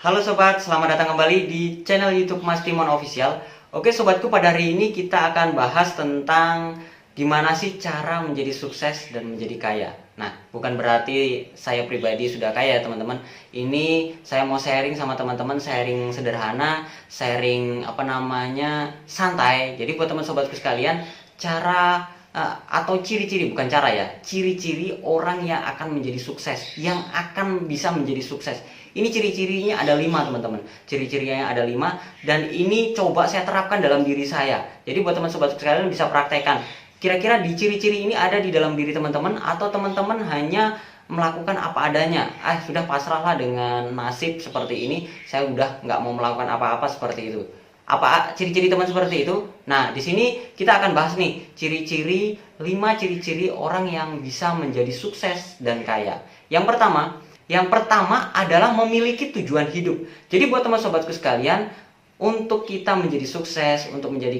Halo sobat, selamat datang kembali di channel YouTube Mas Timon Official. Oke sobatku, pada hari ini kita akan bahas tentang gimana sih cara menjadi sukses dan menjadi kaya. Nah, bukan berarti saya pribadi sudah kaya ya teman-teman. Ini saya mau sharing sama teman-teman, sharing sederhana, sharing santai. Jadi buat teman sobatku sekalian, cara atau ciri-ciri, bukan cara ya, ciri-ciri orang yang akan menjadi sukses, yang akan bisa menjadi sukses. Ini ciri-cirinya ada 5 teman-teman. Ciri-cirinya ada 5 dan ini coba saya terapkan dalam diri saya. Jadi buat teman sobat sekalian bisa praktekkan. Kira-kira di ciri-ciri ini ada di dalam diri teman-teman atau teman-teman hanya melakukan apa adanya. Sudah pasrahlah dengan nasib seperti ini. Saya udah nggak mau melakukan apa-apa seperti itu. Apa ciri-ciri teman seperti itu? Nah, di sini kita akan bahas nih ciri-ciri 5 ciri-ciri orang yang bisa menjadi sukses dan kaya. Yang pertama adalah memiliki tujuan hidup. Jadi buat teman sobatku sekalian, untuk kita menjadi sukses, untuk menjadi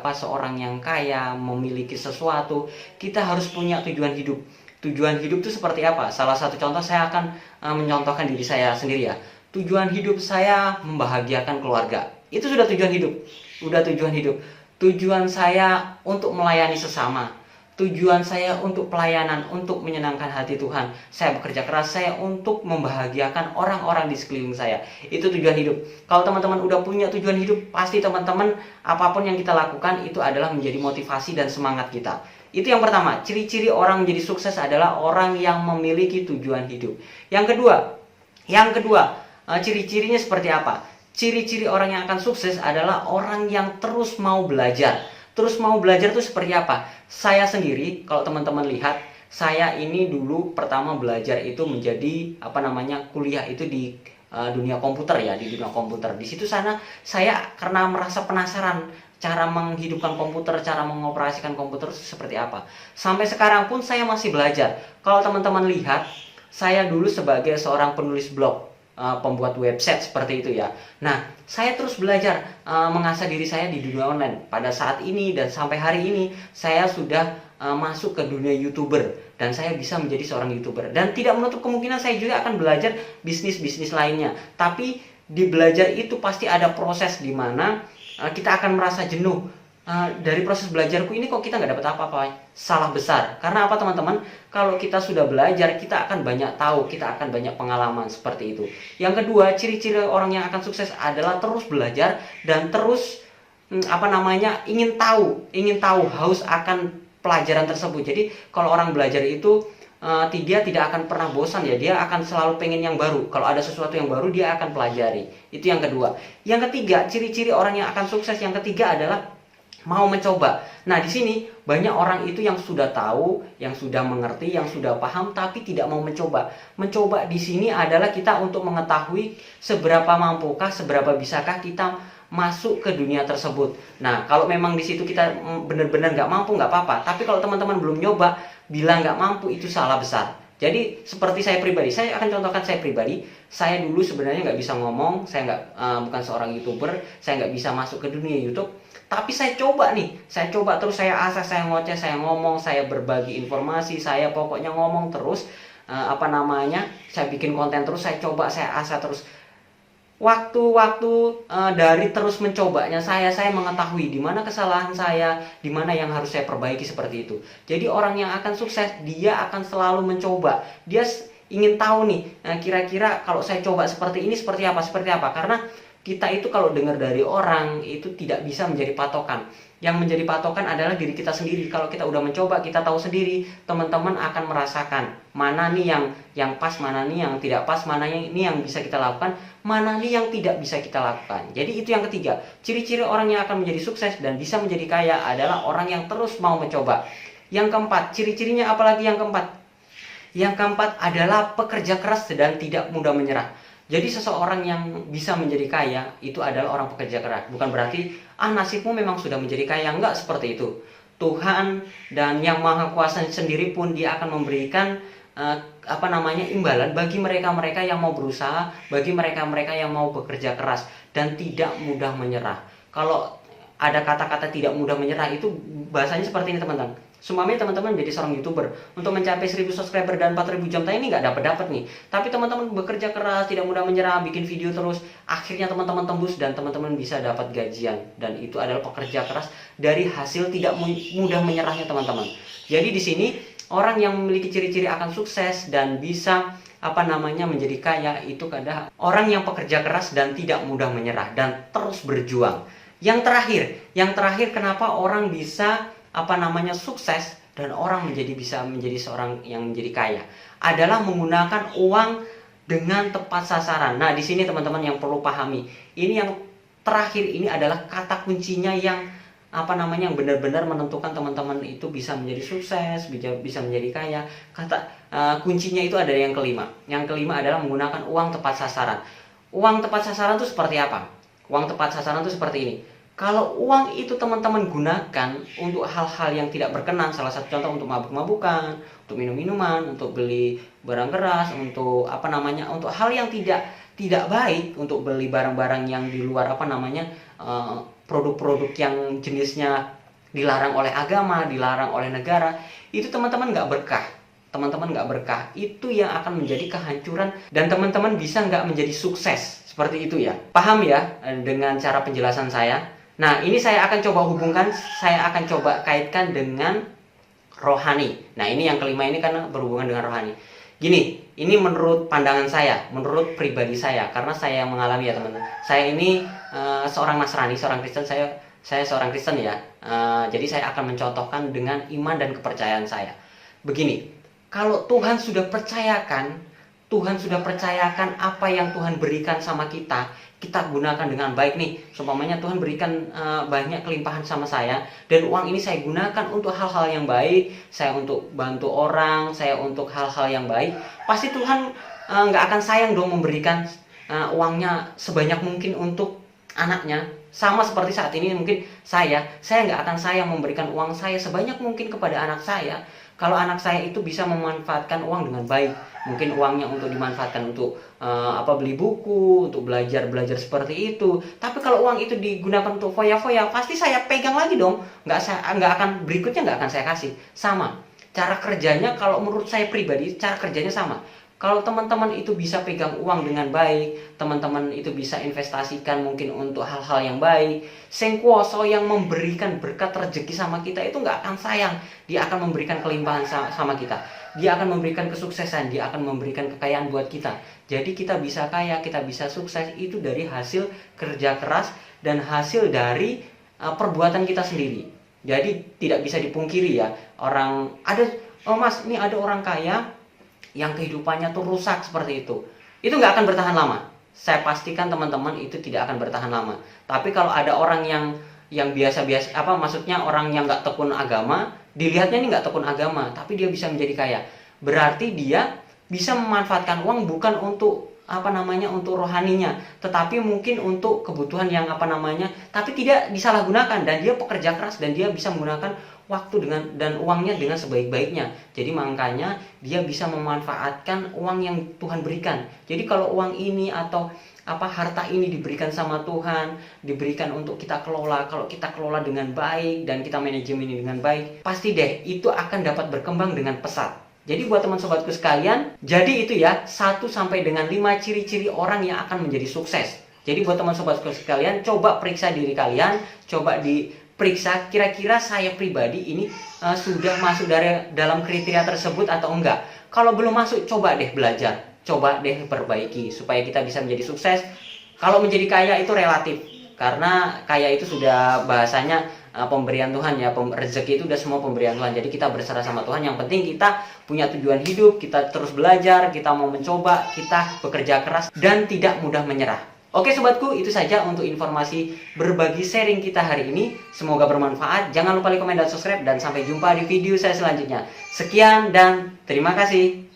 seorang yang kaya, memiliki sesuatu, kita harus punya tujuan hidup. Tujuan hidup itu seperti apa? Salah satu contoh saya akan mencontohkan diri saya sendiri ya. Tujuan hidup saya membahagiakan keluarga. Itu sudah tujuan hidup. Udah tujuan hidup. Tujuan saya untuk melayani sesama. Tujuan saya untuk pelayanan, untuk menyenangkan hati Tuhan. Saya bekerja keras, saya untuk membahagiakan orang-orang di sekeliling saya. Itu tujuan hidup. Kalau teman-teman udah punya tujuan hidup, pasti teman-teman apapun yang kita lakukan itu adalah menjadi motivasi dan semangat kita. Itu yang pertama. Ciri-ciri orang menjadi sukses adalah orang yang memiliki tujuan hidup. Yang kedua, ciri-cirinya seperti apa? Ciri-ciri orang yang akan sukses adalah orang yang terus mau belajar. Terus mau belajar itu seperti apa? Saya sendiri, kalau teman-teman lihat, saya ini dulu pertama belajar itu menjadi kuliah itu di dunia komputer ya, di dunia komputer. Di situ saya karena merasa penasaran cara menghidupkan komputer, cara mengoperasikan komputer seperti apa. Sampai sekarang pun saya masih belajar. Kalau teman-teman lihat, saya dulu sebagai seorang penulis blog, pembuat website seperti itu ya. Nah, saya terus belajar mengasah diri saya di dunia online. Pada saat ini dan sampai hari ini saya sudah masuk ke dunia YouTuber dan saya bisa menjadi seorang YouTuber. Dan tidak menutup kemungkinan saya juga akan belajar bisnis-bisnis lainnya. Tapi di belajar itu pasti ada proses di mana kita akan merasa jenuh. Dari proses belajarku ini kok kita nggak dapat apa-apa, salah besar. Karena apa teman-teman? Kalau kita sudah belajar, kita akan banyak tahu, kita akan banyak pengalaman seperti itu. Yang kedua, ciri-ciri orang yang akan sukses adalah terus belajar dan terus ingin tahu, haus akan pelajaran tersebut. Jadi kalau orang belajar itu dia tidak akan pernah bosan ya, dia akan selalu pengen yang baru. Kalau ada sesuatu yang baru, dia akan pelajari. Itu yang kedua. Yang ketiga, ciri-ciri orang yang akan sukses yang ketiga adalah mau mencoba. Nah, di sini banyak orang itu yang sudah tahu, yang sudah mengerti, yang sudah paham, tapi tidak mau mencoba. Mencoba di sini adalah kita untuk mengetahui seberapa mampukah, seberapa bisakah kita masuk ke dunia tersebut. Nah, kalau memang di situ kita benar-benar nggak mampu, nggak apa-apa. Tapi kalau teman-teman belum nyoba, bilang nggak mampu, itu salah besar. Jadi seperti saya pribadi, saya akan contohkan saya pribadi. Saya dulu sebenarnya nggak bisa ngomong, saya bukan seorang YouTuber, saya nggak bisa masuk ke dunia YouTube. Tapi saya coba terus, saya asah, saya ngoceh, saya ngomong, saya berbagi informasi, saya pokoknya ngomong terus, saya bikin konten terus, saya coba, saya asah terus. Waktu-waktu dari terus mencobanya saya mengetahui di mana kesalahan saya, di mana yang harus saya perbaiki seperti itu. Jadi orang yang akan sukses, dia akan selalu mencoba. Dia ingin tahu nih, kira-kira kalau saya coba seperti ini seperti apa? Karena kita itu kalau dengar dari orang itu tidak bisa menjadi patokan. Yang menjadi patokan adalah diri kita sendiri. Kalau kita udah mencoba, kita tahu sendiri, teman-teman akan merasakan mana nih yang pas, mana nih yang tidak pas, mana ini yang bisa kita lakukan, mana nih yang tidak bisa kita lakukan. Jadi itu yang ketiga. Ciri-ciri orang yang akan menjadi sukses dan bisa menjadi kaya adalah orang yang terus mau mencoba. Yang keempat, ciri-cirinya apalagi yang keempat? Yang keempat adalah pekerja keras dan tidak mudah menyerah. Jadi seseorang yang bisa menjadi kaya itu adalah orang pekerja keras. Bukan berarti nasibmu memang sudah menjadi kaya, enggak seperti itu. Tuhan dan Yang Maha Kuasa sendiri pun dia akan memberikan imbalan bagi mereka-mereka yang mau berusaha, bagi mereka-mereka yang mau bekerja keras dan tidak mudah menyerah. Kalau ada kata-kata tidak mudah menyerah itu bahasanya seperti ini teman-teman. Sumpamanya teman-teman jadi seorang YouTuber, untuk mencapai 1000 subscriber dan 4000 jam tayang ini nggak dapat nih. Tapi teman-teman bekerja keras, tidak mudah menyerah, bikin video terus, akhirnya teman-teman tembus dan teman-teman bisa dapat gajian. Dan itu adalah pekerja keras dari hasil tidak mudah menyerahnya teman-teman. Jadi di sini orang yang memiliki ciri-ciri akan sukses dan bisa menjadi kaya itu adalah orang yang pekerja keras dan tidak mudah menyerah dan terus berjuang. Yang terakhir kenapa orang bisa sukses dan orang bisa menjadi seorang yang menjadi kaya adalah menggunakan uang dengan tepat sasaran. Nah, di sini teman-teman yang perlu pahami, ini yang terakhir ini adalah kata kuncinya yang yang benar-benar menentukan teman-teman itu bisa menjadi sukses, bisa menjadi kaya. Kuncinya itu ada yang kelima. Yang kelima adalah menggunakan uang tepat sasaran. Uang tepat sasaran itu seperti apa? Uang tepat sasaran itu seperti ini. Kalau uang itu teman-teman gunakan untuk hal-hal yang tidak berkenan, salah satu contoh untuk mabuk-mabukan, untuk minum-minuman, untuk beli barang keras, untuk untuk hal yang tidak baik, untuk beli barang-barang yang di luar produk-produk yang jenisnya dilarang oleh agama, dilarang oleh negara, itu teman-teman nggak berkah. Teman-teman nggak berkah, itu yang akan menjadi kehancuran dan teman-teman bisa nggak menjadi sukses. Seperti itu ya. Paham ya dengan cara penjelasan saya? Nah, ini saya akan coba hubungkan, saya akan coba kaitkan dengan rohani. Nah, ini yang kelima ini karena berhubungan dengan rohani. Gini, ini menurut pandangan saya, menurut pribadi saya, karena saya yang mengalami ya teman-teman. Saya ini seorang Nasrani, seorang Kristen, saya seorang Kristen ya. Jadi saya akan mencontohkan dengan iman dan kepercayaan saya. Begini, kalau Tuhan sudah percayakan apa yang Tuhan berikan sama kita gunakan dengan baik nih. Seumpamanya Tuhan berikan banyak kelimpahan sama saya, dan uang ini saya gunakan untuk hal-hal yang baik, saya untuk bantu orang, saya untuk hal-hal yang baik, pasti Tuhan nggak akan sayang dong memberikan uangnya sebanyak mungkin untuk anaknya. Sama seperti saat ini mungkin saya nggak akan sayang memberikan uang saya sebanyak mungkin kepada anak saya kalau anak saya itu bisa memanfaatkan uang dengan baik. Mungkin uangnya untuk dimanfaatkan untuk beli buku, untuk belajar seperti itu. Tapi kalau uang itu digunakan untuk foya-foya, pasti saya pegang lagi dong. Berikutnya nggak akan saya kasih. Sama cara kerjanya, kalau menurut saya pribadi cara kerjanya sama. Kalau teman-teman itu bisa pegang uang dengan baik, teman-teman itu bisa investasikan mungkin untuk hal-hal yang baik, Sing Kuoso yang memberikan berkat rezeki sama kita itu nggak akan sayang. Dia akan memberikan kelimpahan sama kita. Dia akan memberikan kesuksesan, dia akan memberikan kekayaan buat kita. Jadi kita bisa kaya, kita bisa sukses itu dari hasil kerja keras dan hasil dari perbuatan kita sendiri. Jadi tidak bisa dipungkiri ya, mas, ini ada orang kaya yang kehidupannya tuh rusak seperti itu nggak akan bertahan lama. Saya pastikan teman-teman itu tidak akan bertahan lama. Tapi kalau ada orang yang biasa-biasa, maksudnya orang yang nggak tekun agama, dilihatnya ini nggak tekun agama, tapi dia bisa menjadi kaya, berarti dia bisa memanfaatkan uang bukan untuk untuk rohaninya, tetapi mungkin untuk kebutuhan yang tapi tidak disalahgunakan, dan dia pekerja keras dan dia bisa menggunakan waktu dan uangnya dengan sebaik-baiknya. Jadi makanya dia bisa memanfaatkan uang yang Tuhan berikan. Jadi kalau uang ini atau harta ini diberikan sama Tuhan, diberikan untuk kita kelola. Kalau kita kelola dengan baik dan kita manajemen ini dengan baik, pasti deh itu akan dapat berkembang dengan pesat. Jadi buat teman sobatku sekalian, jadi itu ya 1 sampai dengan 5 ciri-ciri orang yang akan menjadi sukses. Jadi buat teman sobatku sekalian, coba periksa diri kalian, coba diperiksa kira-kira saya pribadi ini sudah masuk dalam kriteria tersebut atau enggak. Kalau belum masuk, coba deh belajar, coba deh perbaiki supaya kita bisa menjadi sukses. Kalau menjadi kaya itu relatif, karena kaya itu sudah bahasanya pemberian Tuhan ya, rezeki itu udah semua pemberian Tuhan. Jadi kita berserah sama Tuhan. Yang penting kita punya tujuan hidup, kita terus belajar, kita mau mencoba, kita bekerja keras dan tidak mudah menyerah. Oke sobatku, itu saja untuk informasi berbagi sharing kita hari ini. Semoga bermanfaat. Jangan lupa like, komen, dan subscribe, dan sampai jumpa di video saya selanjutnya. Sekian dan terima kasih.